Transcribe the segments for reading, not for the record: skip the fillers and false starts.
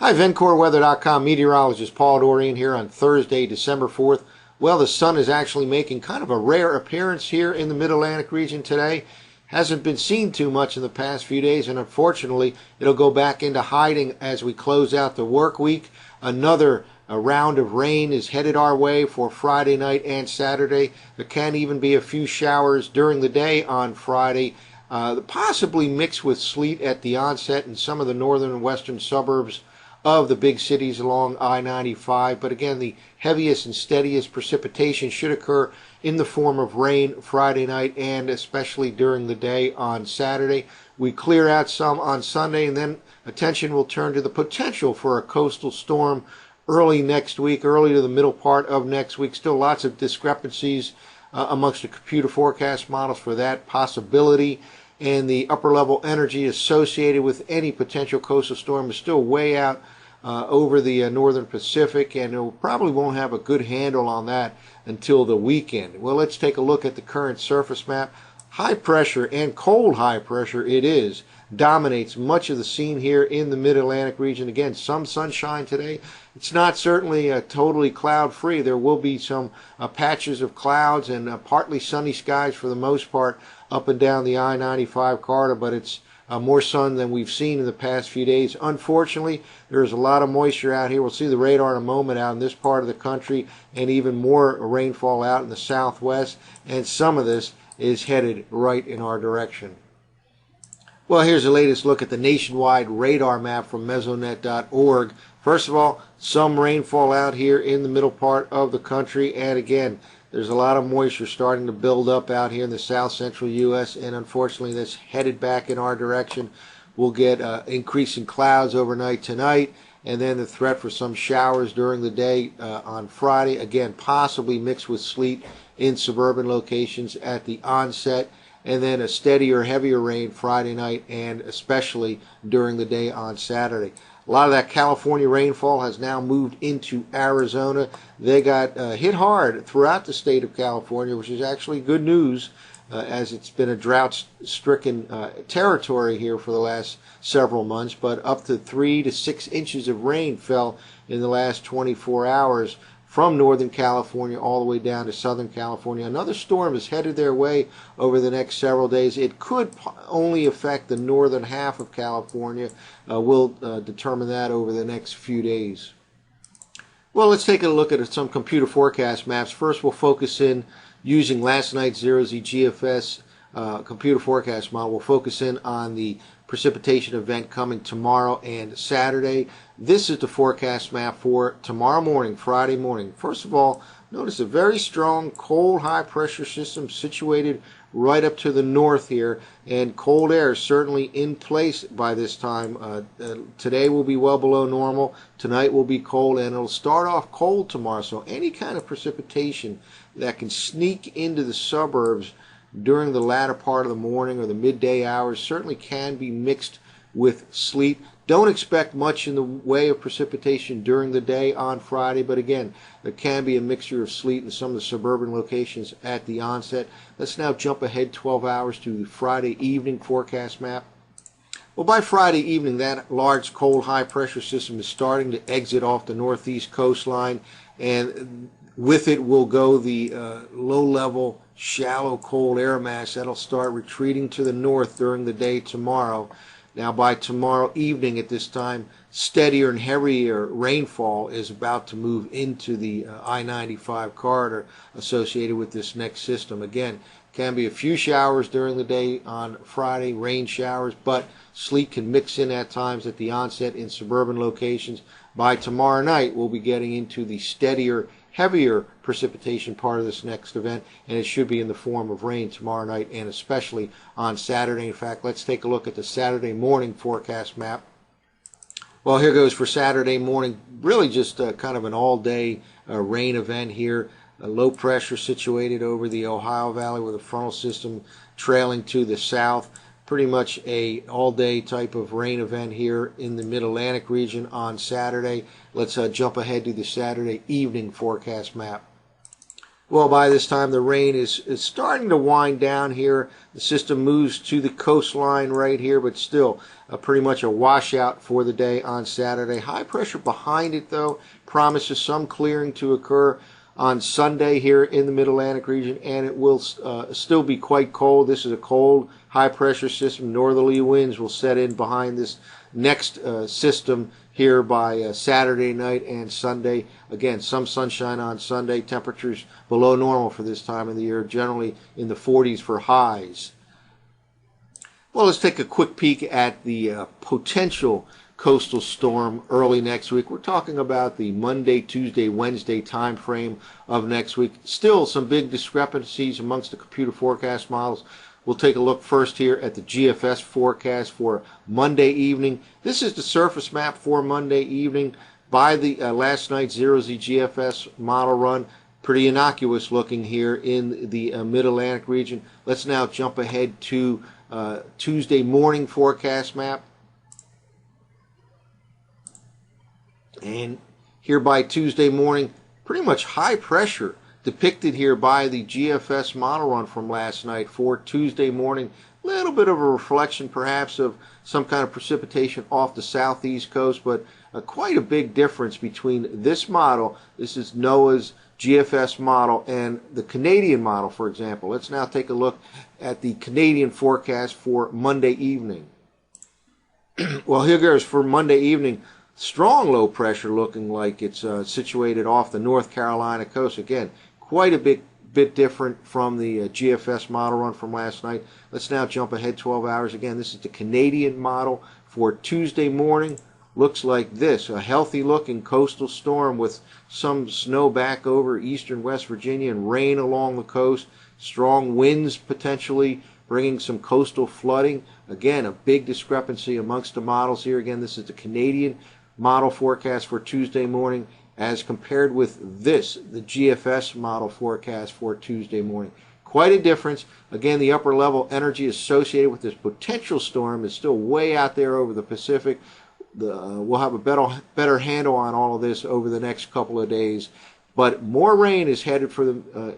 Hi, VencoreWeather.com meteorologist Paul Dorian here on Thursday, December 4th. Well, the sun is actually making kind of a rare appearance here in the Mid-Atlantic region today. Hasn't been seen too much in the past few days, and unfortunately, it'll go back into hiding as we close out the work week. Another round of rain is headed our way for Friday night and Saturday. There can even be a few showers during the day on Friday, possibly mixed with sleet at the onset in some of the northern and western suburbs of the big cities along I-95. But again, the heaviest and steadiest precipitation should occur in the form of rain Friday night and especially during the day on Saturday. We clear out some on Sunday, and then attention will turn to the potential for a coastal storm early next week, early to the middle part of next week. Still lots of discrepancies amongst the computer forecast models for that possibility, and the upper level energy associated with any potential coastal storm is still way out over the northern Pacific, and it probably won't have a good handle on that until the weekend. Well, let's take a look at the current surface map. High pressure, and cold high pressure it is, dominates much of the scene here in the Mid-Atlantic region. Again, some sunshine today. It's not certainly totally cloud-free. There will be some patches of clouds and partly sunny skies for the most part up and down the I-95 corridor, but it's more sun than we've seen in the past few days. Unfortunately, there's a lot of moisture out here. We'll see the radar in a moment out in this part of the country, and even more rainfall out in the southwest, and some of this is headed right in our direction. Well, here's the latest look at the nationwide radar map from mesonet.org. First of all, some rainfall out here in the middle part of the country, and again, there's a lot of moisture starting to build up out here in the south central U.S., and unfortunately that's headed back in our direction. We'll get increasing clouds overnight tonight, and then the threat for some showers during the day on Friday, again possibly mixed with sleet in suburban locations at the onset, and then a steadier, heavier rain Friday night and especially during the day on Saturday. A lot of that California rainfall has now moved into Arizona. They got hit hard throughout the state of California, which is actually good news as it's been a drought-stricken territory here for the last several months, but up to 3 to 6 inches of rain fell in the last 24 hours from Northern California all the way down to Southern California. Another storm is headed their way over the next several days. It could only affect the northern half of California. We'll determine that over the next few days. Well, let's take a look at some computer forecast maps. First, we'll focus in using last night's Zero-Z GFS computer forecast model. We'll focus in on the precipitation event coming tomorrow and Saturday. This is the forecast map for tomorrow morning, Friday morning. First of all, notice a very strong cold high pressure system situated right up to the north here, and cold air is certainly in place by this time. Today will be well below normal, tonight will be cold, and it'll start off cold tomorrow, so any kind of precipitation that can sneak into the suburbs during the latter part of the morning or the midday hours certainly can be mixed with sleet. Don't expect much in the way of precipitation during the day on Friday, but again, there can be a mixture of sleet in some of the suburban locations at the onset. Let's now jump ahead 12 hours to the Friday evening forecast map. Well, by Friday evening, that large cold high pressure system is starting to exit off the northeast coastline, and with it will go the low-level, shallow, cold air mass that'll start retreating to the north during the day tomorrow. Now, by tomorrow evening at this time, steadier and heavier rainfall is about to move into the I-95 corridor associated with this next system. Again, can be a few showers during the day on Friday, rain showers, but sleet can mix in at times at the onset in suburban locations. By tomorrow night, we'll be getting into the steadier, heavier precipitation part of this next event, and it should be in the form of rain tomorrow night and especially on Saturday. In fact, let's take a look at the Saturday morning forecast map. Well, here goes for Saturday morning. Really just kind of an all-day rain event here. A low pressure situated over the Ohio Valley with a frontal system trailing to the south. Pretty much a all-day type of rain event here in the Mid-Atlantic region on Saturday. Let's jump ahead to the Saturday evening forecast map. Well, by this time, the rain is starting to wind down here. The system moves to the coastline right here, but still pretty much a washout for the day on Saturday. High pressure behind it, though, promises some clearing to occur on Sunday here in the Mid-Atlantic region, and it will still be quite cold. This is a cold, high-pressure system. Northerly winds will set in behind this next system here by Saturday night and Sunday. Again, some sunshine on Sunday. Temperatures below normal for this time of the year, generally in the 40s for highs. Well, let's take a quick peek at the potential coastal storm early next week. We're talking about the Monday, Tuesday, Wednesday time frame of next week. Still some big discrepancies amongst the computer forecast models. We'll take a look first here at the GFS forecast for Monday evening. This is the surface map for Monday evening by the last night's 0Z GFS model run. Pretty innocuous looking here in the Mid-Atlantic region. Let's now jump ahead to Tuesday morning forecast map. And here by Tuesday morning, pretty much high pressure depicted here by the GFS model run from last night for Tuesday morning. A little bit of a reflection perhaps of some kind of precipitation off the southeast coast, but quite a big difference between this model, this is NOAA's GFS model, and the Canadian model, for example. Let's now take a look at the Canadian forecast for Monday evening. Well, here goes for Monday evening. Strong low pressure looking like it's situated off the North Carolina coast. Again, quite a bit different from the GFS model run from last night. Let's now jump ahead 12 hours. Again, this is the Canadian model for Tuesday morning. Looks like this, a healthy looking coastal storm with some snow back over eastern West Virginia and rain along the coast. Strong winds potentially bringing some coastal flooding. Again, a big discrepancy amongst the models here. Again, this is the Canadian model forecast for Tuesday morning as compared with this, the GFS model forecast for Tuesday morning. Quite a difference. Again, the upper level energy associated with this potential storm is still way out there over the Pacific. We'll have a better handle on all of this over the next couple of days. But more rain is headed for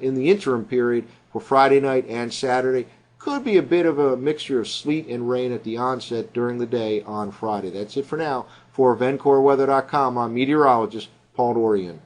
in the interim period for Friday night and Saturday. Could be a bit of a mixture of sleet and rain at the onset during the day on Friday. That's it for now. For VencoreWeather.com, I'm meteorologist Paul Dorian.